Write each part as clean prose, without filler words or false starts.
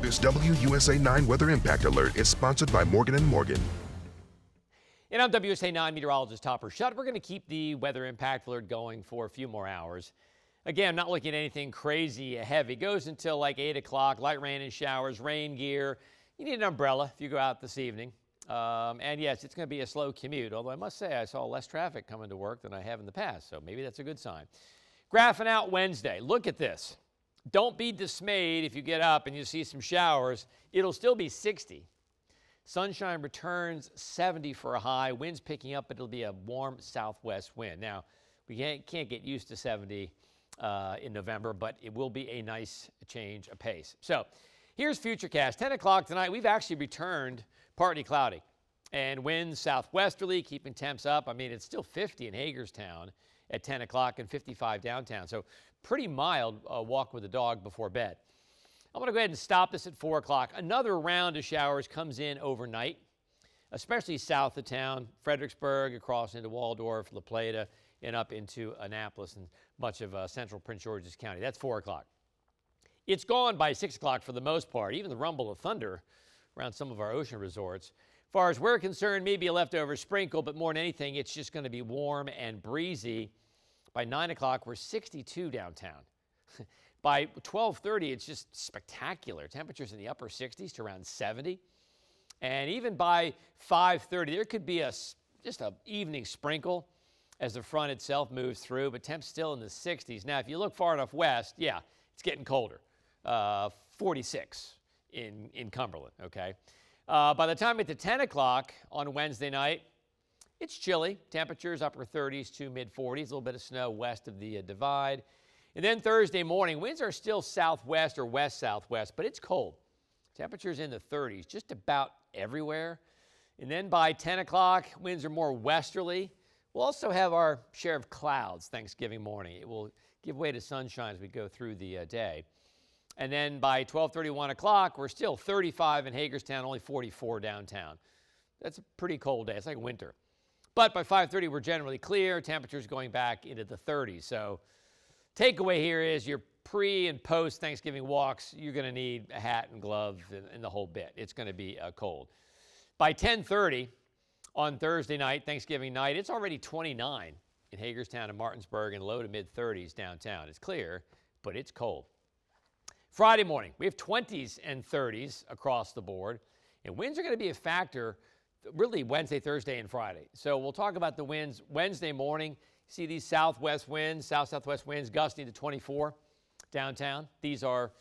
This WUSA 9 Weather Impact Alert is sponsored by Morgan & Morgan. And I'm WUSA 9 meteorologist Topper Shutt. We're going to keep the weather impact alert going for a few more hours. Again, not looking at anything crazy heavy. It goes until like 8 o'clock. Light rain and showers, rain gear. You need an umbrella if you go out this evening. And yes, it's going to be a slow commute, although I must say I saw less traffic coming to work than I have in the past, so maybe that's a good sign. Graphing out Wednesday. Look at this. Don't be dismayed if you get up and you see some showers. It'll still be 60. Sunshine returns, 70 for a high. Winds picking up, but it'll be a warm southwest wind. Now, we can't get used to 70 in November, but it will be a nice change of pace. So here's Futurecast. 10 o'clock tonight, we've actually returned partly cloudy. And winds southwesterly, keeping temps up. I mean, it's still 50 in Hagerstown at 10 o'clock and 55 downtown. So pretty mild walk with the dog before bed. I'm going to go ahead and stop this at 4 o'clock. Another round of showers comes in overnight, especially south of town, Fredericksburg, across into Waldorf, La Plata, and up into Annapolis and much of central Prince George's County. That's 4 o'clock. It's gone by 6 o'clock for the most part, even the rumble of thunder around some of our ocean resorts. As far as we're concerned, maybe a leftover sprinkle, but more than anything, it's just going to be warm and breezy. By 9 o'clock, we're 62 downtown. By 12:30, it's just spectacular. Temperatures in the upper 60s to around 70. And even by 5:30, there could be just an evening sprinkle as the front itself moves through, but temps still in the 60s. Now, if you look far enough west, yeah, it's getting colder. 46 in Cumberland, okay? By the time it's 10 o'clock on Wednesday night, it's chilly. Temperatures upper 30s to mid 40s, a little bit of snow west of the divide. And then Thursday morning, winds are still southwest or west-southwest, but it's cold. Temperatures in the 30s just about everywhere. And then by 10 o'clock, winds are more westerly. We'll also have our share of clouds Thanksgiving morning. It will give way to sunshine as we go through the day. And then by 12:30, 1 o'clock, we're still 35 in Hagerstown, only 44 downtown. That's a pretty cold day. It's like winter. But by 5:30, we're generally clear. Temperatures going back into the 30s. So takeaway here is your pre- and post-Thanksgiving walks, you're going to need a hat and gloves and the whole bit. It's going to be cold. By 10:30 on Thursday night, Thanksgiving night, it's already 29 in Hagerstown and Martinsburg and low to mid-30s downtown. It's clear, but it's cold. Friday morning, we have 20s and 30s across the board, and winds are going to be a factor really Wednesday, Thursday, and Friday. So we'll talk about the winds Wednesday morning. See these southwest winds, south-southwest winds gusting to 24 downtown. These are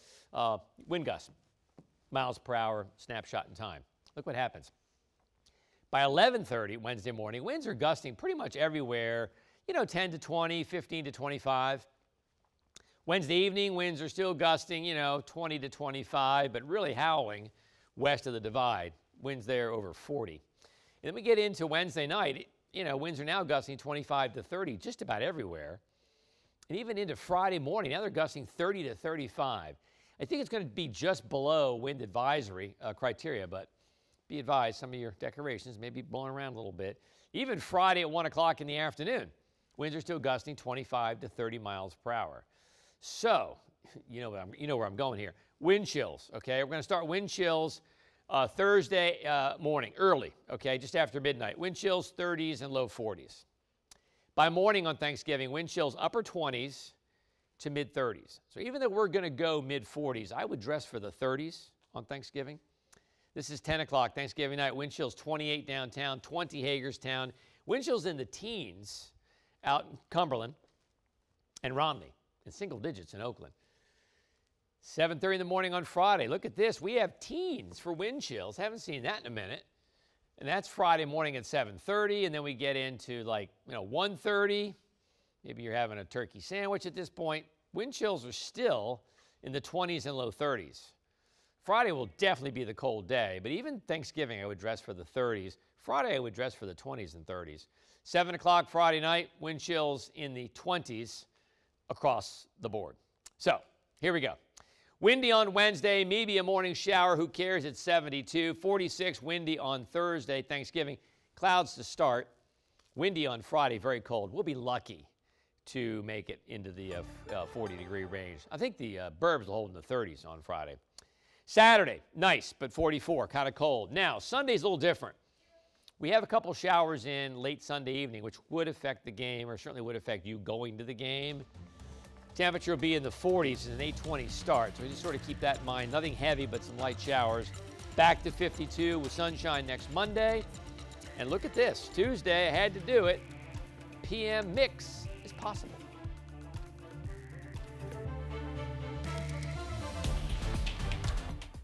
wind gusts, miles per hour, snapshot in time. Look what happens. By 11:30 Wednesday morning, winds are gusting pretty much everywhere, 10 to 20, 15 to 25. Wednesday evening, winds are still gusting, 20 to 25, but really howling west of the divide. Winds there over 40. And then we get into Wednesday night, winds are now gusting 25 to 30 just about everywhere. And even into Friday morning, now they're gusting 30 to 35. I think it's going to be just below wind advisory criteria, but be advised, some of your decorations may be blowing around a little bit. Even Friday at 1 o'clock in the afternoon, winds are still gusting 25 to 30 miles per hour. So, you know where I'm going here. Wind chills, okay? We're going to start wind chills Thursday morning, early, okay, just after midnight. Wind chills 30s and low 40s. By morning on Thanksgiving, wind chills upper 20s to mid 30s. So even though we're going to go mid 40s, I would dress for the 30s on Thanksgiving. This is 10 o'clock Thanksgiving night. Wind chills 28 downtown, 20 Hagerstown. Wind chills in the teens out in Cumberland and Romney, in single digits in Oakland. 7:30 in the morning on Friday. Look at this. We have teens for wind chills. Haven't seen that in a minute. And that's Friday morning at 7:30. And then we get into 1:30. Maybe you're having a turkey sandwich at this point. Wind chills are still in the 20s and low 30s. Friday will definitely be the cold day. But even Thanksgiving, I would dress for the 30s. Friday, I would dress for the 20s and 30s. 7 o'clock Friday night, wind chills in the 20s across the board. So here we go. Windy on Wednesday, maybe a morning shower. Who cares? It's 72. 46 windy on Thursday, Thanksgiving. Clouds to start. Windy on Friday, very cold. We'll be lucky to make it into the 40-degree range. I think the burbs will hold in the 30s on Friday. Saturday, nice, but 44, kind of cold. Now, Sunday's a little different. We have a couple showers in late Sunday evening, which would affect the game, or certainly would affect you going to the game. Temperature will be in the 40s and an 8:20 start, so we just sort of keep that in mind. Nothing heavy, but some light showers. Back to 52 with sunshine next Monday. And look at this, Tuesday, I had to do it. PM mix is possible.